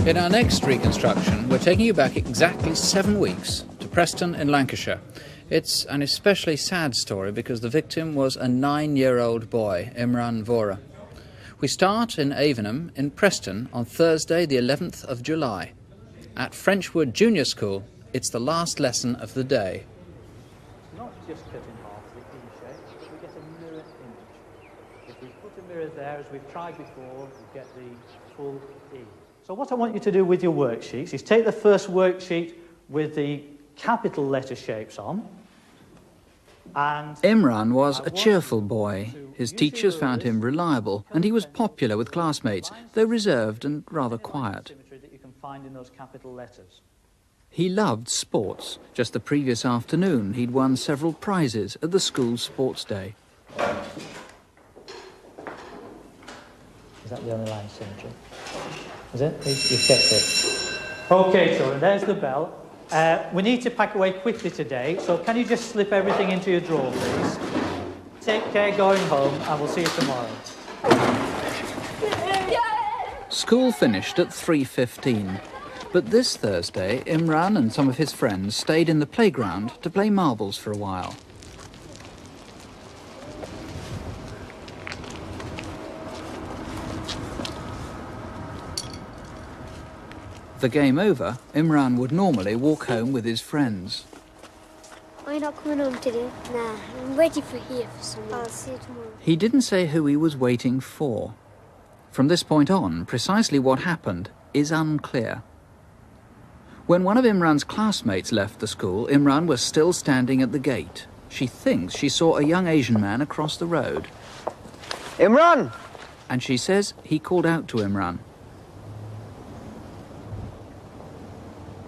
In our next reconstruction, we're taking you back exactly 7 weeks to Preston in Lancashire. It's an especially sad story because the victim was a 9-year-old boy, Imran Vora. We start in Avenham in Preston on Thursday the 11th of July. At Frenchwood Junior School, it's the last lesson of the day. Not just cut in half the E shape, but we get a mirror image. If we put a mirror there, as we've tried before, we get the full E. So what I want you to do with your worksheets is take the first worksheet with the capital letter shapes on. And Imran was a cheerful boy. His teachers found him reliable, and he was popular with classmates, though reserved and rather quiet. that you can find in those capital letters. He loved sports. Just the previous afternoon, he'd won several prizes at the school's sports day. Is that the only line symmetry? Is it? You've checked it. OK, so there's the bell. We need to pack away quickly today, so can you just slip everything into your drawer, please? Take care going home, and we'll see you tomorrow. School finished at 3:15. But this Thursday, Imran and some of his friends stayed in the playground to play marbles for a while. The game over, Imran would normally walk home with his friends. Are you not coming home today? Nah, I'm waiting for here for someone. I'll see you tomorrow. He didn't say who he was waiting for. From this point on, precisely what happened is unclear. When one of Imran's classmates left the school, Imran was still standing at the gate. She thinks she saw a young Asian man across the road. Imran! And she says he called out to Imran.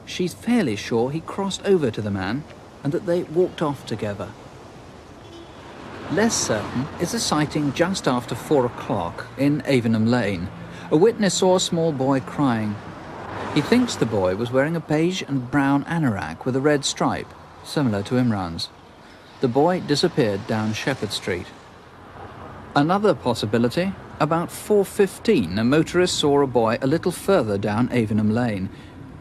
She's fairly sure he crossed over to the man and that they walked off together. Less certain is a sighting just after 4 o'clock in Avenham Lane. A witness saw a small boy crying. He thinks the boy was wearing a beige and brown anorak with a red stripe, similar to Imran's. The boy disappeared down Shepherd Street. Another possibility, about 4:15, a motorist saw a boy a little further down Avenham Lane.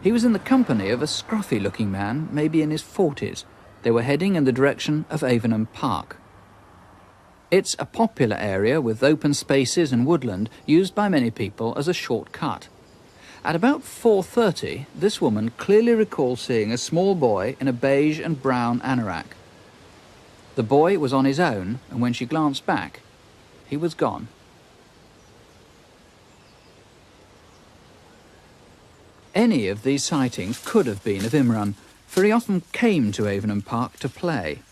He was in the company of a scruffy-looking man, maybe in his 40s. They were heading in the direction of Avenham Park. It's a popular area with open spaces and woodland used by many people as a shortcut. At about 4:30, this woman clearly recalls seeing a small boy in a beige and brown anorak. The boy was on his own, and when she glanced back, he was gone. Any of these sightings could have been of Imran, for he often came to Avenham Park to play.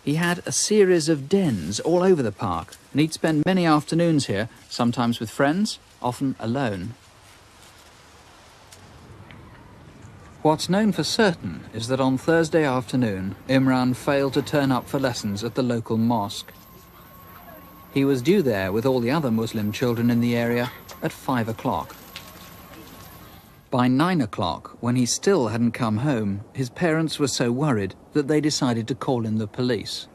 He had a series of dens all over the park, and he'd spend many afternoons here, sometimes with friends, often alone. What's known for certain is that on Thursday afternoon, Imran failed to turn up for lessons at the local mosque. He was due there with all the other Muslim children in the area at 5 o'clock. By 9 o'clock, when he still hadn't come home, his parents were so worried that they decided to call in the police.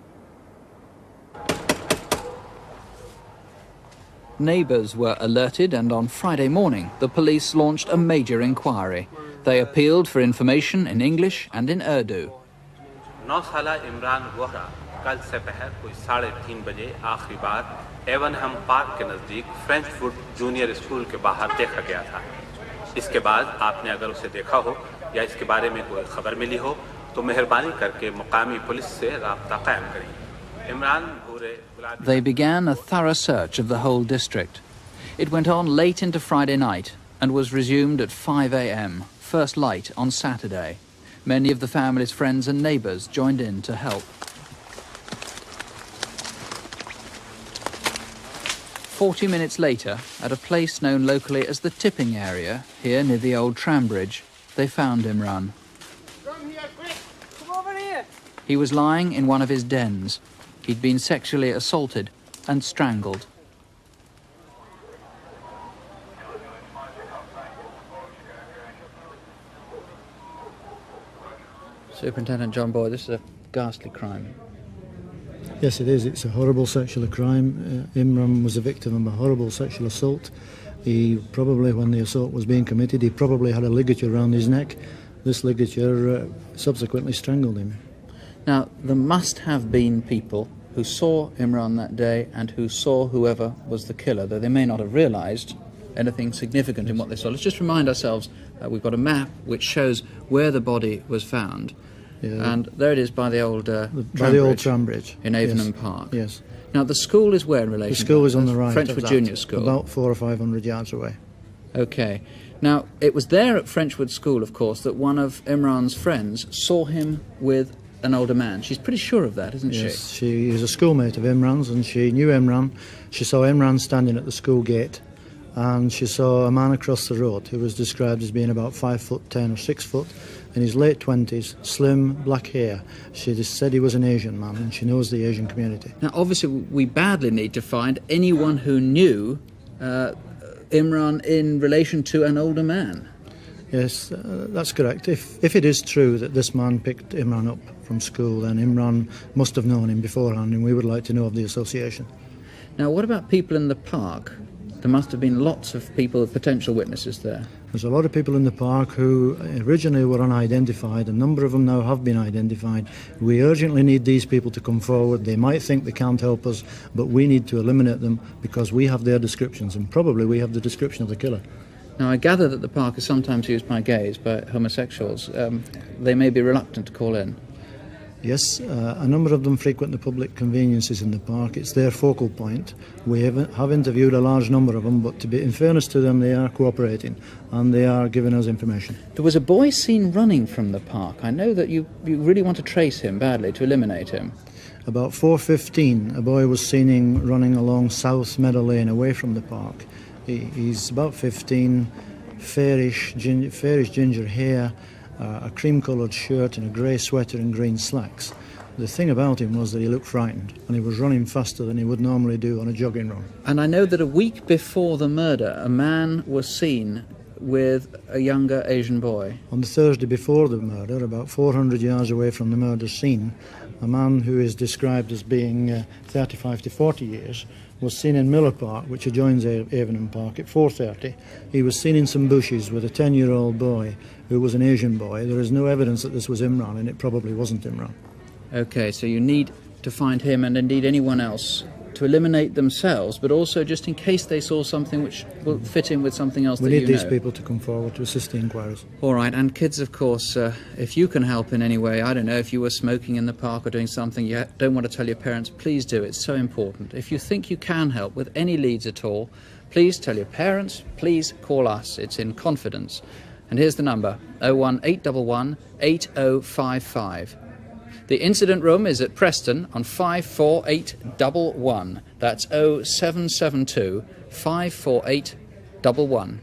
Neighbours were alerted, and on Friday morning, the police launched a major inquiry. They appealed for information in English and in Urdu. 9 साला इमरान वोहरा कल से पहर कोई 3:30 बजे आखिरी बार एवनहम park के नज़दीक फ्रेंचवुड junior school के बाहर देखा गया था। इसके बाद आपने अगर उसे देखा हो या इसके बारे में कोई खबर मिली हो तो मेहरबानी करके मुकामी पुलिस से राब्ता कायम करें। इमरान भूरे They began a thorough search of the whole district. It went on late into Friday night and was resumed at 5 a.m, first light on Saturday. Many of the family's friends and neighbours joined in to help. 40 minutes later, at a place known locally as the Tipping Area, here near the old tram bridge, they found Imran. Come here, quick! Come over here! He was lying in one of his dens. He'd been sexually assaulted and strangled. Superintendent John Boyd, this is a ghastly crime. Yes, it is. It's a horrible sexual crime. Imran was a victim of a horrible sexual assault. He probably, when the assault was being committed, he probably had a ligature around his neck. This ligature subsequently strangled him. Now, there must have been people who saw Imran that day and who saw whoever was the killer, though they may not have realised anything significant in what they saw. Let's just remind ourselves, we've got a map which shows where the body was found. Yeah. And there it is by the old tram bridge in Avonham Park. Yes. Now, the school is where in relation? The school is on the right. Frenchwood Junior School. About 400 or 500 yards away. Okay. Now, it was there at Frenchwood School, of course, that one of Imran's friends saw him with an older man. She's pretty sure of that, isn't she? Yes, she is a schoolmate of Imran's, and she knew Imran. She saw Imran standing at the school gate, and she saw a man across the road who was described as being about 5'10" or 6 foot, in his late 20s, slim, black hair. She just said he was an Asian man, and she knows the Asian community. Now, obviously, we badly need to find anyone who knew Imran in relation to an older man. Yes, that's correct. If it is true that this man picked Imran up from school, then Imran must have known him beforehand, and we would like to know of the association. Now, what about people in the park? There must have been lots of people, potential witnesses there. There's a lot of people in the park who originally were unidentified. A number of them now have been identified. We urgently need these people to come forward. They might think they can't help us, but we need to eliminate them because we have their descriptions, and probably we have the description of the killer. Now, I gather that the park is sometimes used by gays, by homosexuals. They may be reluctant to call in. Yes, a number of them frequent the public conveniences in the park. It's their focal point. We have interviewed a large number of them, but in fairness to them, they are cooperating and they are giving us information. There was a boy seen running from the park. I know that you really want to trace him badly, to eliminate him. About 4:15, a boy was seen running along South Meadow Lane away from the park. He's about 15, fairish ginger hair, a cream-coloured shirt and a grey sweater and green slacks. The thing about him was that he looked frightened, and he was running faster than he would normally do on a jogging run. And I know that a week before the murder, a man was seen with a younger Asian boy. On the Thursday before the murder, about 400 yards away from the murder scene, a man who is described as being 35 to 40 years was seen in Miller Park, which adjoins Avonham Park, at 4:30. He was seen in some bushes with a 10-year-old boy who was an Asian boy. There is no evidence that this was Imran, and it probably wasn't Imran. Okay, so you need to find him and indeed anyone else to eliminate themselves, but also just in case they saw something which will fit in with something else We that you need these know. people to come forward to assist the inquiries. All right, and kids, of course, if you can help in any way, I don't know, if you were smoking in the park or doing something you don't want to tell your parents, please do. It's so important. If you think you can help with any leads at all, please tell your parents, please call us. It's in confidence. And here's the number, 01811 8055. The incident room is at Preston on 54811. That's 0772 54811.